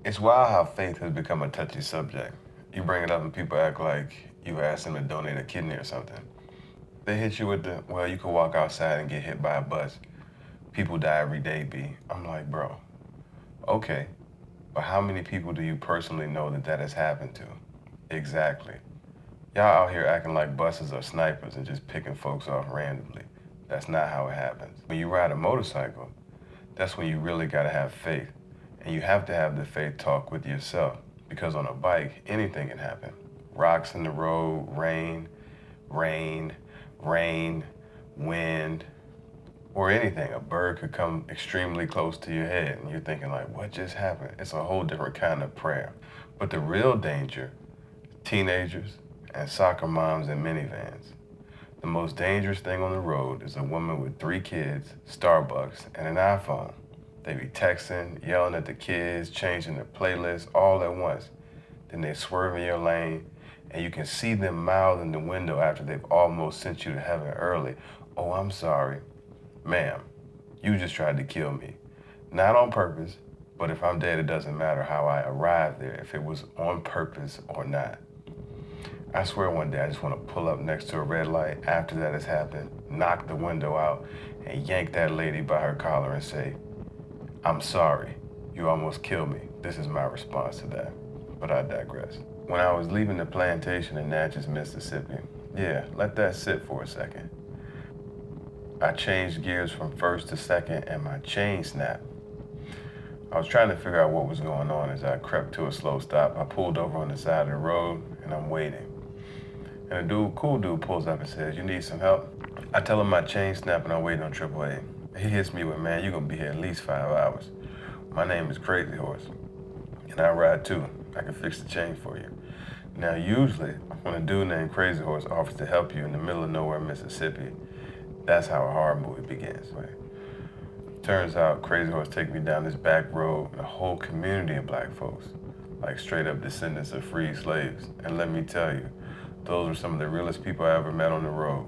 It's wild how faith has become a touchy subject. You bring it up and people act like you asked them to donate a kidney or something. They hit you with the, well, you could walk outside and get hit by a bus. People die every day, B. I'm like, bro, okay, but how many people do you personally know that that has happened to? Exactly. Y'all out here acting like buses are snipers and just picking folks off randomly. That's not how it happens. When you ride a motorcycle, that's when you really gotta have faith. And you have to have the faith talk with yourself. Because on a bike, anything can happen. Rocks in the road, rain, wind, or anything. A bird could come extremely close to your head and you're thinking like, what just happened? It's a whole different kind of prayer. But the real danger, teenagers and soccer moms in minivans. The most dangerous thing on the road is a woman with 3 kids, Starbucks, and an iPhone. They be texting, yelling at the kids, changing their playlists all at once. Then they swerve in your lane, and you can see them mouth in the window after they've almost sent you to heaven early. Oh, I'm sorry. Ma'am, you just tried to kill me. Not on purpose, but if I'm dead, it doesn't matter how I arrived there, if it was on purpose or not. I swear one day I just want to pull up next to a red light after that has happened, knock the window out, and yank that lady by her collar and say, I'm sorry, you almost killed me. This is my response to that. But I digress. When I was leaving the plantation in Natchez, Mississippi, yeah, let that sit for a second. I changed gears from first to second and my chain snapped. I was trying to figure out what was going on as I crept to a slow stop. I pulled over on the side of the road and I'm waiting. And a cool dude pulls up and says, you need some help? I tell him my chain snapped and I'm waiting on AAA. He hits me with, man, you're gonna be here at least 5 hours. My name is Crazy Horse, and I ride too. I can fix the chain for you. Now, usually, when a dude named Crazy Horse offers to help you in the middle of nowhere, Mississippi, that's how a horror movie begins. Turns out, Crazy Horse take me down this back road and a whole community of black folks, like straight up descendants of freed slaves. And let me tell you, those were some of the realest people I ever met on the road.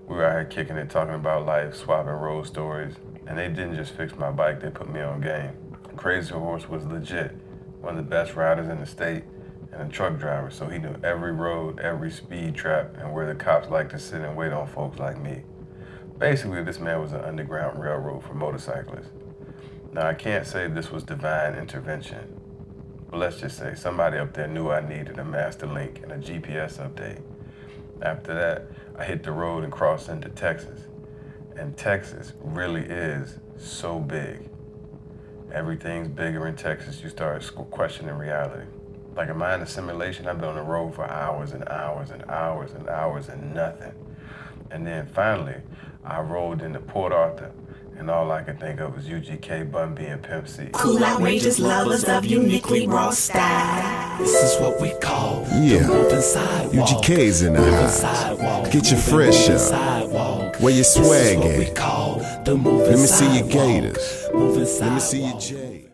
We were out here kicking it, talking about life, swapping road stories, and they didn't just fix my bike, they put me on game. Crazy Horse was legit, one of the best riders in the state, and a truck driver, so he knew every road, every speed trap, and where the cops like to sit and wait on folks like me. Basically, this man was an underground railroad for motorcyclists. Now, I can't say this was divine intervention, but let's just say somebody up there knew I needed a master link and a GPS update. After that, I hit the road and crossed into Texas. And Texas really is so big. Everything's bigger in Texas. You start questioning reality. Like, am I in a simulation? I've been on the road for hours and hours and hours and hours and nothing. And then finally, I rolled into Port Arthur, and all I could think of was UGK, Bun B, and Pimp C. Cool, outrageous lovers of uniquely raw style. This is what we call the moving sidewalk. UGK's in the house. Get your fresh up. Where your swag at? Let me see your gators. Let me see your J.